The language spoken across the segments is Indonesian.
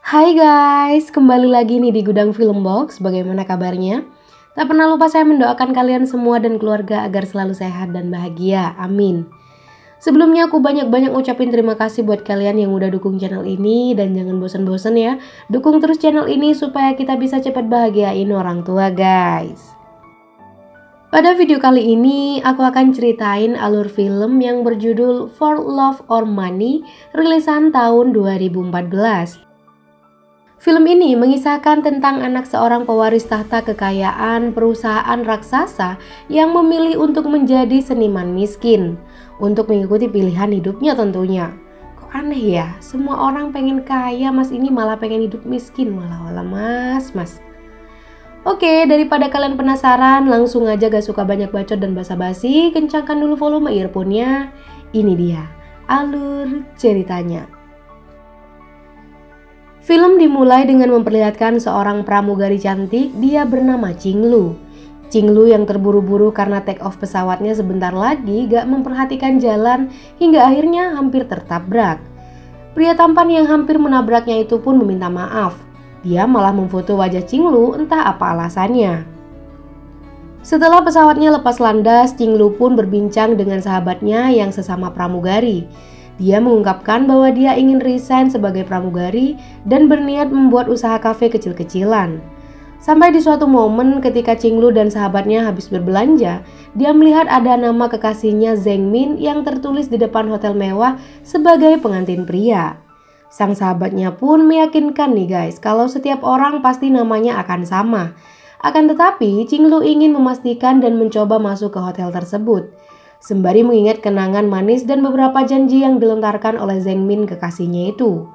Hai guys, kembali lagi nih di Gudang Film Box. Bagaimana kabarnya? Tak pernah lupa saya mendoakan kalian semua dan keluarga agar selalu sehat dan bahagia. Amin. Sebelumnya aku banyak-banyak ngucapin terima kasih buat kalian yang udah dukung channel ini. Dan jangan bosan-bosan ya, dukung terus channel ini supaya kita bisa cepat bahagiain orang tua guys. Pada video kali ini, aku akan ceritain alur film yang berjudul For Love or Money, rilisan tahun 2014. Film ini mengisahkan tentang anak seorang pewaris tahta kekayaan perusahaan raksasa yang memilih untuk menjadi seniman miskin untuk mengikuti pilihan hidupnya tentunya. Kok aneh ya, semua orang pengen kaya, mas ini malah pengen hidup miskin. Walah mas. Oke, daripada kalian penasaran, langsung aja gak suka banyak bacot dan basa-basi, kencangkan dulu volume earphone-nya. Ini dia alur ceritanya. Film dimulai dengan memperlihatkan seorang pramugari cantik, dia bernama Qinglu. Qinglu yang terburu-buru karena take off pesawatnya sebentar lagi gak memperhatikan jalan hingga akhirnya hampir tertabrak. Pria tampan yang hampir menabraknya itu pun meminta maaf. Dia malah memfoto wajah Qinglu, entah apa alasannya. Setelah pesawatnya lepas landas, Qinglu pun berbincang dengan sahabatnya yang sesama pramugari. Dia mengungkapkan bahwa dia ingin resign sebagai pramugari dan berniat membuat usaha kafe kecil-kecilan. Sampai di suatu momen ketika Qinglu dan sahabatnya habis berbelanja, dia melihat ada nama kekasihnya Zheng Min yang tertulis di depan hotel mewah sebagai pengantin pria. Sang sahabatnya pun meyakinkan nih guys, kalau setiap orang pasti namanya akan sama. Akan tetapi, Qinglu ingin memastikan dan mencoba masuk ke hotel tersebut, sembari mengingat kenangan manis dan beberapa janji yang dilontarkan oleh Zheng Min kekasihnya itu.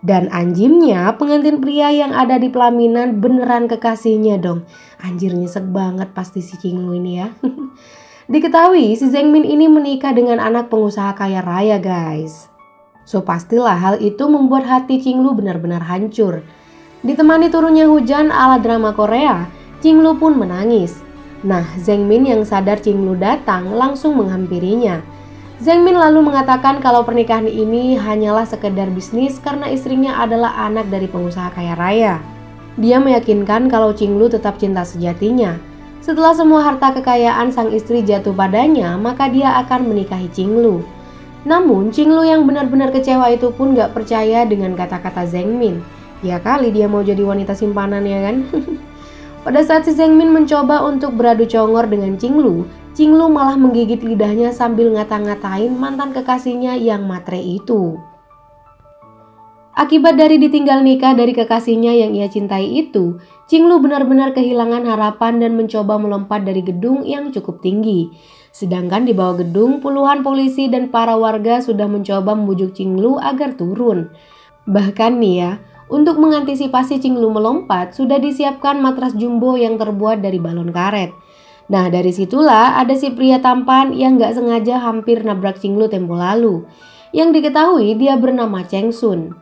Dan anjimnya, pengantin pria yang ada di pelaminan beneran kekasihnya dong. Anjir, nyesek banget pasti si Qinglu ini ya. Diketahui si Zheng Min ini menikah dengan anak pengusaha kaya raya guys. So pastilah hal itu membuat hati Qinglu benar-benar hancur. Ditemani turunnya hujan ala drama Korea, Qinglu pun menangis. Nah, Zheng Min yang sadar Qinglu datang langsung menghampirinya. Zheng Min lalu mengatakan kalau pernikahan ini hanyalah sekedar bisnis karena istrinya adalah anak dari pengusaha kaya raya. Dia meyakinkan kalau Qinglu tetap cinta sejatinya. Setelah semua harta kekayaan sang istri jatuh padanya, maka dia akan menikahi Qinglu. Namun Qinglu yang benar-benar kecewa itu pun gak percaya dengan kata-kata Zheng Min. Ya kali dia mau jadi wanita simpanan ya kan. Pada saat si Zheng Min mencoba untuk beradu congor dengan Qinglu, Qinglu malah menggigit lidahnya sambil ngata-ngatain mantan kekasihnya yang matre itu. Akibat dari ditinggal nikah dari kekasihnya yang ia cintai itu, Qinglu benar-benar kehilangan harapan dan mencoba melompat dari gedung yang cukup tinggi. Sedangkan di bawah gedung, puluhan polisi dan para warga sudah mencoba membujuk Qinglu agar turun. Bahkan nih ya, untuk mengantisipasi Qinglu melompat, sudah disiapkan matras jumbo yang terbuat dari balon karet. Nah, dari situlah ada si pria tampan yang gak sengaja hampir nabrak Qinglu tempo lalu. Yang diketahui dia bernama Cheng Sun.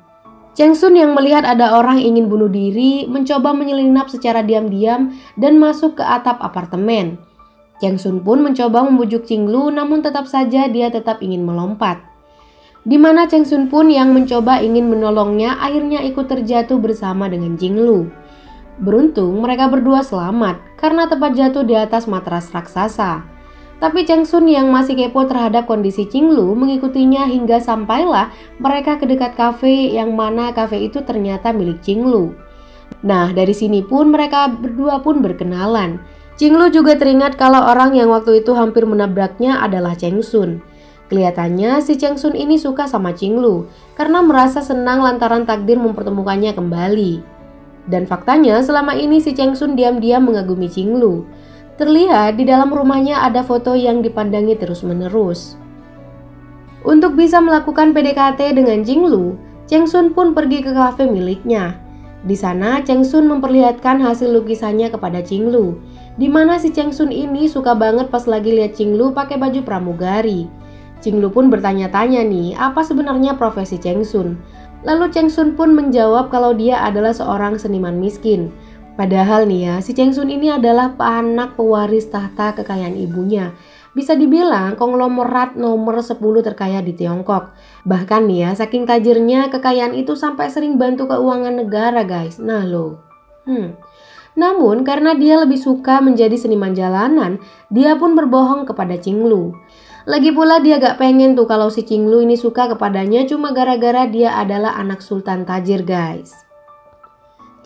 Cheng Sun yang melihat ada orang ingin bunuh diri, mencoba menyelinap secara diam-diam dan masuk ke atap apartemen. Cheng Sun pun mencoba membujuk Qinglu, namun tetap saja dia tetap ingin melompat. Di mana Cheng Sun pun yang mencoba ingin menolongnya akhirnya ikut terjatuh bersama dengan Qinglu. Beruntung mereka berdua selamat karena tepat jatuh di atas matras raksasa. Tapi Cheng Sun yang masih kepo terhadap kondisi Qinglu mengikutinya hingga sampailah mereka ke dekat kafe yang mana kafe itu ternyata milik Qinglu. Nah, dari sini pun mereka berdua pun berkenalan. Qinglu juga teringat kalau orang yang waktu itu hampir menabraknya adalah Cheng Sun. Kelihatannya si Cheng Sun ini suka sama Qinglu karena merasa senang lantaran takdir mempertemukannya kembali. Dan faktanya selama ini si Cheng Sun diam-diam mengagumi Qinglu. Terlihat di dalam rumahnya ada foto yang dipandangi terus-menerus. Untuk bisa melakukan PDKT dengan Qinglu, Cheng Sun pun pergi ke kafe miliknya. Di sana Cheng Sun memperlihatkan hasil lukisannya kepada Qinglu, di mana si Cheng Sun ini suka banget pas lagi lihat Qinglu pakai baju pramugari. Qinglu pun bertanya-tanya nih, apa sebenarnya profesi Cheng Sun? Lalu Cheng Sun pun menjawab kalau dia adalah seorang seniman miskin. Padahal nih ya, si Cheng Sun ini adalah anak pewaris tahta kekayaan ibunya. Bisa dibilang konglomerat nomor 10 terkaya di Tiongkok. Bahkan nih ya, saking tajirnya kekayaan itu sampai sering bantu keuangan negara guys. Nah loh. Namun karena dia lebih suka menjadi seniman jalanan, dia pun berbohong kepada Qinglu. Lagi pula dia gak pengen tuh kalau si Qinglu ini suka kepadanya cuma gara-gara dia adalah anak sultan tajir guys.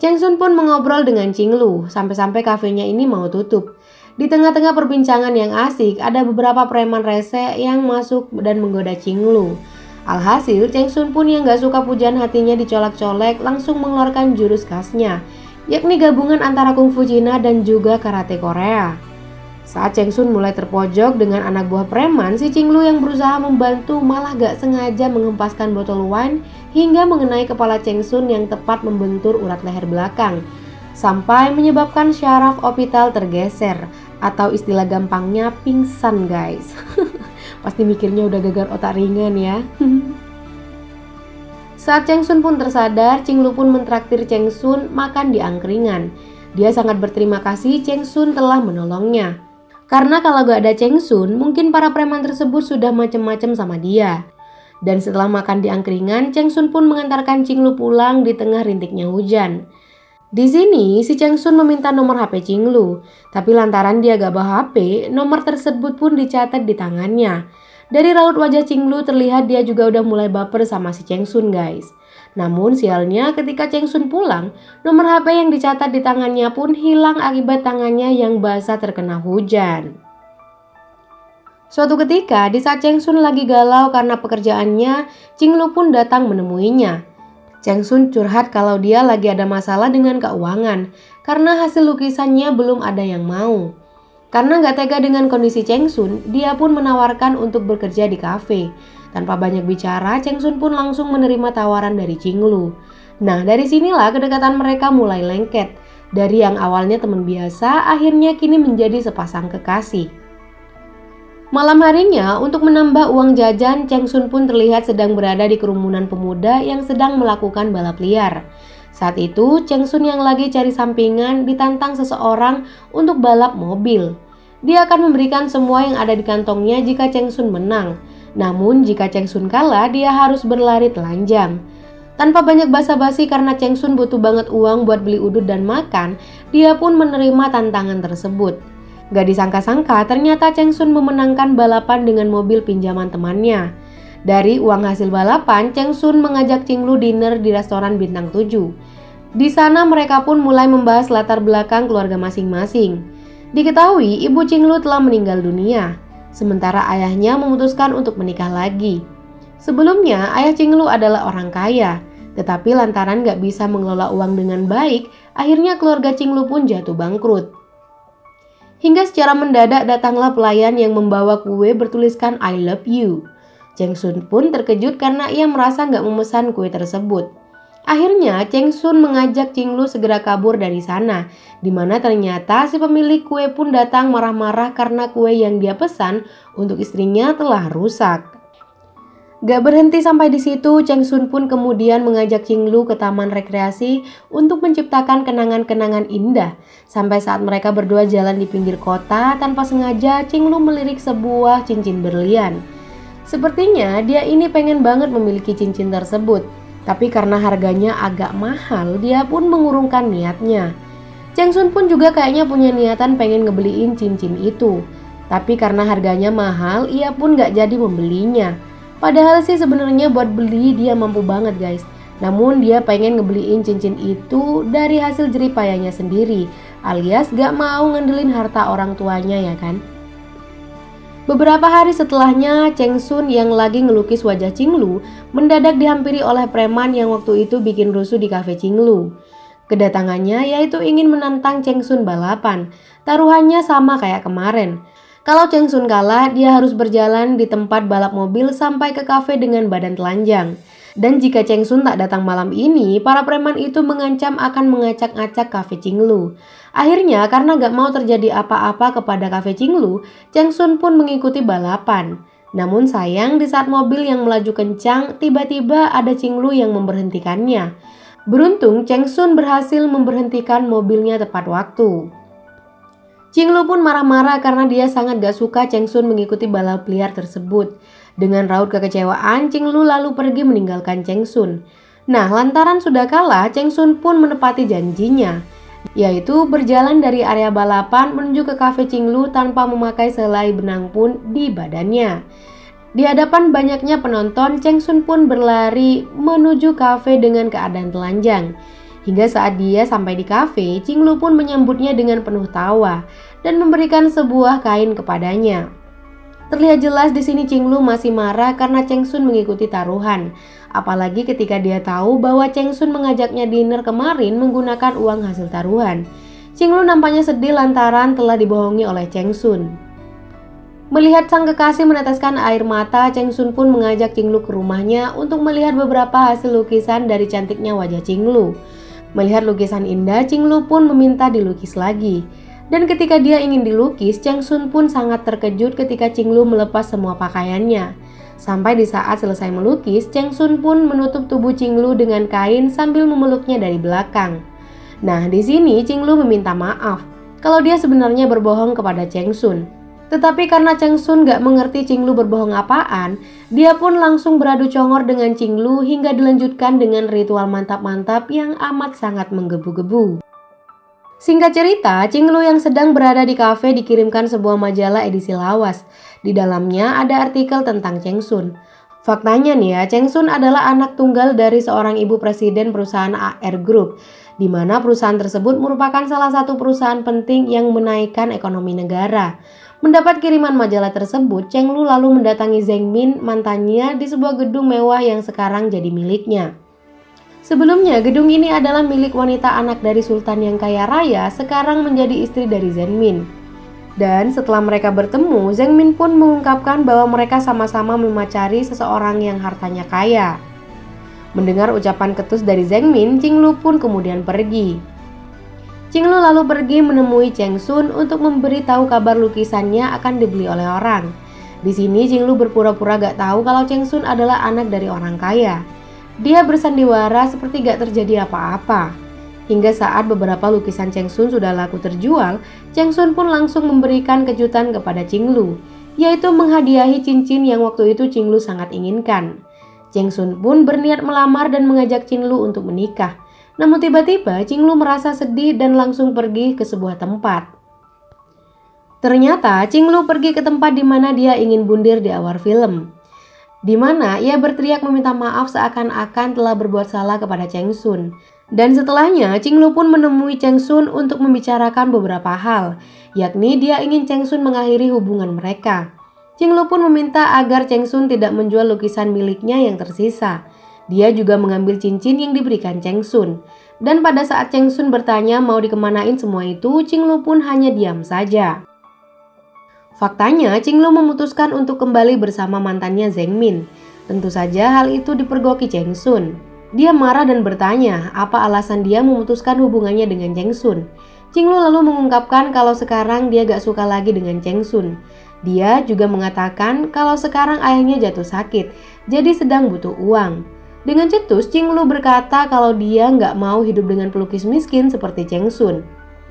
Cheng Sun pun mengobrol dengan Qinglu sampai-sampai kafenya ini mau tutup. Di tengah-tengah perbincangan yang asik ada beberapa preman rese yang masuk dan menggoda Qinglu. Alhasil Cheng Sun pun yang gak suka pujian hatinya dicolek-colek langsung mengeluarkan jurus khasnya, yakni gabungan antara kungfu Cina dan juga karate Korea. Saat Cheng Sun mulai terpojok dengan anak buah preman, si Qinglu yang berusaha membantu malah gak sengaja mengempaskan botol wine hingga mengenai kepala Cheng Sun yang tepat membentur urat leher belakang, sampai menyebabkan syaraf orbital tergeser, atau istilah gampangnya pingsan guys. Pasti mikirnya udah gagal otak ringan ya. Saat Cheng Sun pun tersadar, Qinglu pun mentraktir Cheng Sun makan di angkringan. Dia sangat berterima kasih Cheng Sun telah menolongnya. Karena kalau gak ada Cheng Sun, mungkin para preman tersebut sudah macem-macem sama dia. Dan setelah makan di angkringan, Cheng Sun pun mengantarkan Qinglu pulang di tengah rintiknya hujan. Di sini, si Cheng Sun meminta nomor HP Qinglu, tapi lantaran dia gak bawa HP, nomor tersebut pun dicatat di tangannya. Dari raut wajah Qinglu terlihat dia juga udah mulai baper sama si Cheng Sun guys. Namun sialnya ketika Cheng Sun pulang, nomor HP yang dicatat di tangannya pun hilang akibat tangannya yang basah terkena hujan. Suatu ketika di saat Cheng Sun lagi galau karena pekerjaannya, Qinglu pun datang menemuinya. Cheng Sun curhat kalau dia lagi ada masalah dengan keuangan karena hasil lukisannya belum ada yang mau. Karena gak tega dengan kondisi Cheng Sun, dia pun menawarkan untuk bekerja di kafe. Tanpa banyak bicara, Cheng Sun pun langsung menerima tawaran dari Qinglu. Nah, dari sinilah kedekatan mereka mulai lengket. Dari yang awalnya teman biasa, akhirnya kini menjadi sepasang kekasih. Malam harinya, untuk menambah uang jajan, Cheng Sun pun terlihat sedang berada di kerumunan pemuda yang sedang melakukan balap liar. Saat itu, Cheng Sun yang lagi cari sampingan ditantang seseorang untuk balap mobil. Dia akan memberikan semua yang ada di kantongnya jika Cheng Sun menang. Namun jika Cheng Sun kalah, dia harus berlari telanjang. Tanpa banyak basa-basi karena Cheng Sun butuh banget uang buat beli udut dan makan, dia pun menerima tantangan tersebut. Gak disangka-sangka ternyata Cheng Sun memenangkan balapan dengan mobil pinjaman temannya. Dari uang hasil balapan, Cheng Sun mengajak Qinglu dinner di restoran bintang 7. Di sana mereka pun mulai membahas latar belakang keluarga masing-masing. Diketahui ibu Qinglu telah meninggal dunia, sementara ayahnya memutuskan untuk menikah lagi. Sebelumnya ayah Qinglu adalah orang kaya, tetapi lantaran gak bisa mengelola uang dengan baik, akhirnya keluarga Qinglu pun jatuh bangkrut. Hingga secara mendadak datanglah pelayan yang membawa kue bertuliskan I love you. Cheng Sun pun terkejut karena ia merasa gak memesan kue tersebut. Akhirnya Cheng Sun mengajak Qinglu segera kabur dari sana, di mana ternyata si pemilik kue pun datang marah-marah karena kue yang dia pesan untuk istrinya telah rusak. Gak berhenti sampai di situ, Cheng Sun pun kemudian mengajak Qinglu ke taman rekreasi untuk menciptakan kenangan-kenangan indah. Sampai saat mereka berdua jalan di pinggir kota, tanpa sengaja Qinglu melirik sebuah cincin berlian. Sepertinya dia ini pengen banget memiliki cincin tersebut. Tapi karena harganya agak mahal, dia pun mengurungkan niatnya. Cheng Sun pun juga kayaknya punya niatan pengen ngebeliin cincin itu. Tapi karena harganya mahal, ia pun gak jadi membelinya. Padahal sih sebenarnya buat beli dia mampu banget guys. Namun dia pengen ngebeliin cincin itu dari hasil jeripayanya sendiri, alias gak mau ngandelin harta orang tuanya ya kan. Beberapa hari setelahnya, Cheng Sun yang lagi ngelukis wajah Qinglu mendadak dihampiri oleh preman yang waktu itu bikin rusuh di kafe Qinglu. Kedatangannya yaitu ingin menantang Cheng Sun balapan. Taruhannya sama kayak kemarin. Kalau Cheng Sun kalah, dia harus berjalan di tempat balap mobil sampai ke kafe dengan badan telanjang. Dan jika Cheng Sun tak datang malam ini, para preman itu mengancam akan mengacak-acak kafe Qinglu. Akhirnya karena gak mau terjadi apa-apa kepada kafe Qinglu, Cheng Sun pun mengikuti balapan. Namun sayang di saat mobil yang melaju kencang, tiba-tiba ada Qinglu yang memberhentikannya. Beruntung Cheng Sun berhasil memberhentikan mobilnya tepat waktu. Qinglu pun marah-marah karena dia sangat gak suka Cheng Sun mengikuti balap liar tersebut. Dengan raut kekecewaan, Qinglu lalu pergi meninggalkan Cheng Sun. Nah, lantaran sudah kalah, Cheng Sun pun menepati janjinya, yaitu berjalan dari area balapan menuju ke kafe Qinglu tanpa memakai selai benang pun di badannya. Di hadapan banyaknya penonton, Cheng Sun pun berlari menuju kafe dengan keadaan telanjang. Hingga saat dia sampai di kafe, Qinglu pun menyambutnya dengan penuh tawa dan memberikan sebuah kain kepadanya. Terlihat jelas di sini Qinglu masih marah karena Cheng Sun mengikuti taruhan. Apalagi ketika dia tahu bahwa Cheng Sun mengajaknya dinner kemarin menggunakan uang hasil taruhan. Qinglu nampaknya sedih lantaran telah dibohongi oleh Cheng Sun. Melihat sang kekasih meneteskan air mata, Cheng Sun pun mengajak Qinglu ke rumahnya untuk melihat beberapa hasil lukisan dari cantiknya wajah Qinglu. Melihat lukisan indah, Qinglu pun meminta dilukis lagi. Dan ketika dia ingin dilukis, Cheng Sun pun sangat terkejut ketika Qinglu melepas semua pakaiannya. Sampai di saat selesai melukis, Cheng Sun pun menutup tubuh Qinglu dengan kain sambil memeluknya dari belakang. Nah, di sini Qinglu meminta maaf kalau dia sebenarnya berbohong kepada Cheng Sun. Tetapi karena Cheng Sun gak mengerti Qinglu berbohong apaan, dia pun langsung beradu congor dengan Qinglu hingga dilanjutkan dengan ritual mantap-mantap yang amat sangat menggebu-gebu. Singkat cerita, Qinglu yang sedang berada di kafe dikirimkan sebuah majalah edisi lawas. Di dalamnya ada artikel tentang Cheng Sun. Faktanya nih ya, Cheng Sun adalah anak tunggal dari seorang ibu presiden perusahaan AR Group, di mana perusahaan tersebut merupakan salah satu perusahaan penting yang menaikkan ekonomi negara. Mendapat kiriman majalah tersebut, Qinglu lalu mendatangi Zheng Min, mantannya, di sebuah gedung mewah yang sekarang jadi miliknya. Sebelumnya, gedung ini adalah milik wanita anak dari sultan yang kaya raya, sekarang menjadi istri dari Zheng Min. Dan setelah mereka bertemu, Zheng Min pun mengungkapkan bahwa mereka sama-sama memacari seseorang yang hartanya kaya. Mendengar ucapan ketus dari Zheng Min, Qinglu pun kemudian pergi. Qinglu lalu pergi menemui Cheng Sun untuk memberitahu kabar lukisannya akan dibeli oleh orang. Di sini Qinglu berpura-pura gak tahu kalau Cheng Sun adalah anak dari orang kaya. Dia bersandiwara seperti gak terjadi apa-apa. Hingga saat beberapa lukisan Cheng Sun sudah laku terjual, Cheng Sun pun langsung memberikan kejutan kepada Qinglu, yaitu menghadiahi cincin yang waktu itu Qinglu sangat inginkan. Cheng Sun pun berniat melamar dan mengajak Qinglu untuk menikah. Namun tiba-tiba Qinglu merasa sedih dan langsung pergi ke sebuah tempat. Ternyata Qinglu pergi ke tempat di mana dia ingin bundir di awal film, di mana ia berteriak meminta maaf seakan-akan telah berbuat salah kepada Cheng Sun. Dan setelahnya Qinglu pun menemui Cheng Sun untuk membicarakan beberapa hal, yakni dia ingin Cheng Sun mengakhiri hubungan mereka. Qinglu pun meminta agar Cheng Sun tidak menjual lukisan miliknya yang tersisa. Dia juga mengambil cincin yang diberikan Cheng Sun. Dan pada saat Cheng Sun bertanya mau dikemanain semua itu, Qinglu pun hanya diam saja. Faktanya, Qinglu memutuskan untuk kembali bersama mantannya Zheng Min. Tentu saja hal itu dipergoki Cheng Sun. Dia marah dan bertanya apa alasan dia memutuskan hubungannya dengan Cheng Sun. Qinglu lalu mengungkapkan kalau sekarang dia gak suka lagi dengan Cheng Sun. Dia juga mengatakan kalau sekarang ayahnya jatuh sakit, jadi sedang butuh uang. Dengan cetus, Qinglu berkata kalau dia nggak mau hidup dengan pelukis miskin seperti Cheng Sun.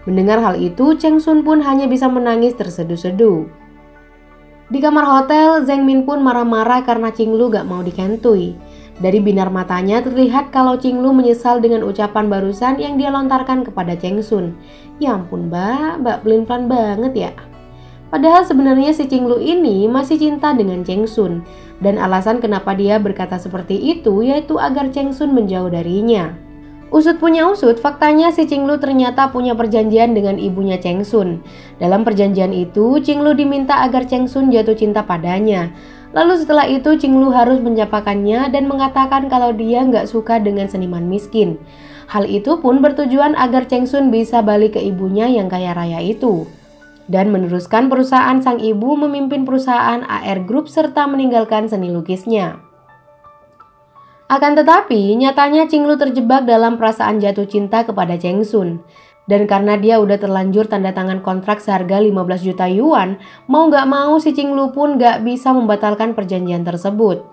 Mendengar hal itu, Cheng Sun pun hanya bisa menangis terseduh-seduh. Di kamar hotel, Zheng Min pun marah-marah karena Qinglu gak mau dikentui. Dari binar matanya terlihat kalau Qinglu menyesal dengan ucapan barusan yang dia lontarkan kepada Cheng Sun. Ya ampun mbak pelin-pelan banget ya. Padahal sebenarnya si Qinglu ini masih cinta dengan Cheng Sun. Dan alasan kenapa dia berkata seperti itu yaitu agar Cheng Sun menjauh darinya. Usut punya usut, faktanya si Qinglu ternyata punya perjanjian dengan ibunya Cheng Sun. Dalam perjanjian itu, Qinglu diminta agar Cheng Sun jatuh cinta padanya. Lalu setelah itu Qinglu harus mencapakannya dan mengatakan kalau dia nggak suka dengan seniman miskin. Hal itu pun bertujuan agar Cheng Sun bisa balik ke ibunya yang kaya raya itu. Dan meneruskan perusahaan sang ibu memimpin perusahaan AR Group serta meninggalkan seni lukisnya. Akan tetapi, nyatanya Qinglu terjebak dalam perasaan jatuh cinta kepada Cheng Sun. Dan karena dia udah terlanjur tanda tangan kontrak seharga 15 juta yuan, mau gak mau si Qinglu pun gak bisa membatalkan perjanjian tersebut.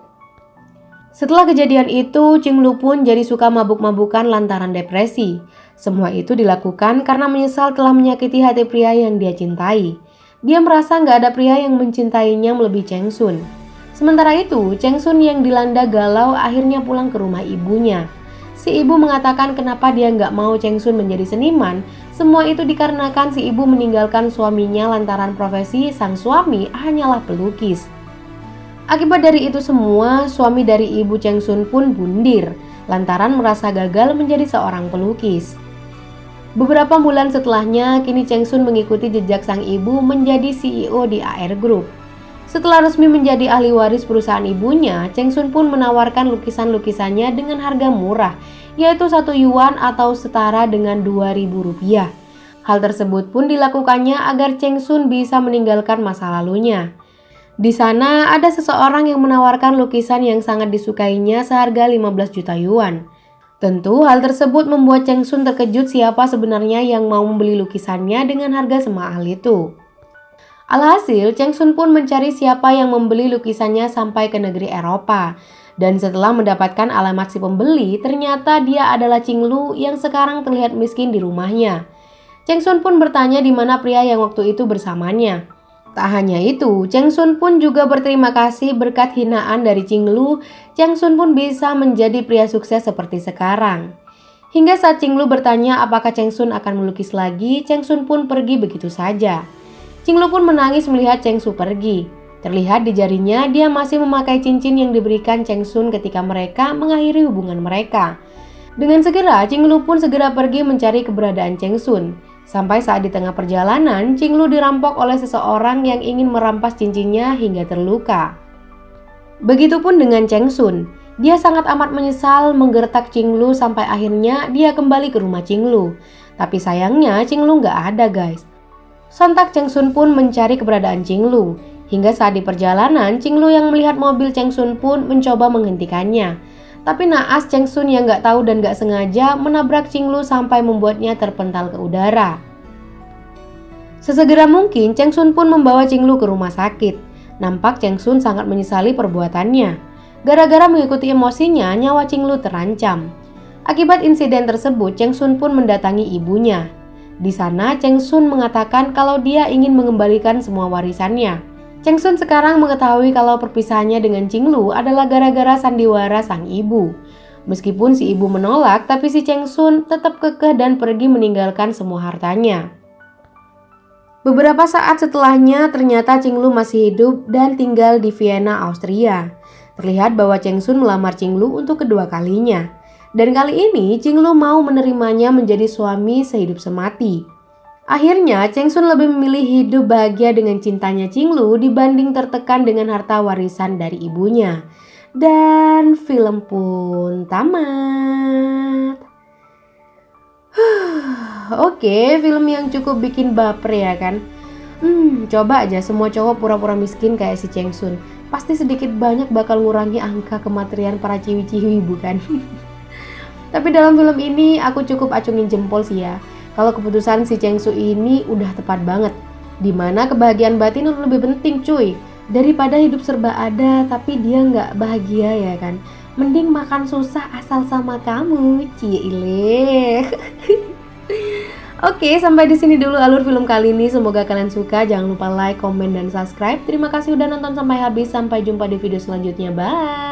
Setelah kejadian itu, Cinglu pun jadi suka mabuk-mabukan lantaran depresi. Semua itu dilakukan karena menyesal telah menyakiti hati pria yang dia cintai. Dia merasa nggak ada pria yang mencintainya melebihi Cheng Sun. Sementara itu, Cheng Sun yang dilanda galau akhirnya pulang ke rumah ibunya. Si ibu mengatakan kenapa dia nggak mau Cheng Sun menjadi seniman. Semua itu dikarenakan si ibu meninggalkan suaminya lantaran profesi sang suami hanyalah pelukis. Akibat dari itu semua, suami dari ibu Cheng Sun pun bundir lantaran merasa gagal menjadi seorang pelukis. Beberapa bulan setelahnya, kini Cheng Sun mengikuti jejak sang ibu menjadi CEO di AR Group. Setelah resmi menjadi ahli waris perusahaan ibunya, Cheng Sun pun menawarkan lukisan-lukisannya dengan harga murah, yaitu 1 yuan atau setara dengan Rp2.000. Hal tersebut pun dilakukannya agar Cheng Sun bisa meninggalkan masa lalunya. Di sana ada seseorang yang menawarkan lukisan yang sangat disukainya seharga 15 juta yuan. Tentu hal tersebut membuat Cheng Sun terkejut siapa sebenarnya yang mau membeli lukisannya dengan harga semahal itu. Alhasil, Cheng Sun pun mencari siapa yang membeli lukisannya sampai ke negeri Eropa. Dan setelah mendapatkan alamat si pembeli, ternyata dia adalah Cinglu yang sekarang terlihat miskin di rumahnya. Cheng Sun pun bertanya di mana pria yang waktu itu bersamanya. Tak hanya itu, Cheng Sun pun juga berterima kasih berkat hinaan dari Cinglu, Cheng Sun pun bisa menjadi pria sukses seperti sekarang. Hingga saat Cinglu bertanya apakah Cheng Sun akan melukis lagi, Cheng Sun pun pergi begitu saja. Cinglu pun menangis melihat Cheng Sun pergi. Terlihat di jarinya dia masih memakai cincin yang diberikan Cheng Sun ketika mereka mengakhiri hubungan mereka. Dengan segera, Cinglu pun segera pergi mencari keberadaan Cheng Sun. Sampai saat di tengah perjalanan, Cinglu dirampok oleh seseorang yang ingin merampas cincinnya hingga terluka. Begitupun dengan Cheng Sun, dia sangat amat menyesal menggertak Cinglu sampai akhirnya dia kembali ke rumah Cinglu. Tapi sayangnya Cinglu nggak ada guys. Sontak Cheng Sun pun mencari keberadaan Cinglu. Hingga saat di perjalanan, Cinglu yang melihat mobil Cheng Sun pun mencoba menghentikannya. Tapi naas Cheng Sun yang gak tahu dan gak sengaja menabrak Cinglu sampai membuatnya terpental ke udara. Sesegera mungkin Cheng Sun pun membawa Cinglu ke rumah sakit. Nampak Cheng Sun sangat menyesali perbuatannya. Gara-gara mengikuti emosinya, nyawa Cinglu terancam. Akibat insiden tersebut, Cheng Sun pun mendatangi ibunya. Di sana Cheng Sun mengatakan kalau dia ingin mengembalikan semua warisannya. Cheng Sun sekarang mengetahui kalau perpisahannya dengan Cinglu adalah gara-gara sandiwara sang ibu. Meskipun si ibu menolak, tapi si Cheng Sun tetap kekeh dan pergi meninggalkan semua hartanya. Beberapa saat setelahnya, ternyata Cinglu masih hidup dan tinggal di Vienna, Austria. Terlihat bahwa Cheng Sun melamar Cinglu untuk kedua kalinya. Dan kali ini Cinglu mau menerimanya menjadi suami sehidup semati. Akhirnya, Cheng Sun lebih memilih hidup bahagia dengan cintanya Cinglu dibanding tertekan dengan harta warisan dari ibunya. Dan film pun tamat. Oke, film yang cukup bikin baper ya kan? Coba aja semua cowok pura-pura miskin kayak si Cheng Sun. Pasti sedikit banyak bakal ngurangi angka kematian para ciwi-ciwi bukan? Tapi dalam film ini aku cukup acungin jempol sih ya. Kalau keputusan si Cheng Sun ini udah tepat banget. Dimana kebahagiaan batin lebih penting cuy. Daripada hidup serba ada tapi dia nggak bahagia ya kan. Mending makan susah asal sama kamu. Ciile. Oke, sampai di sini dulu alur film kali ini. Semoga kalian suka. Jangan lupa like, komen, dan subscribe. Terima kasih udah nonton sampai habis. Sampai jumpa di video selanjutnya. Bye.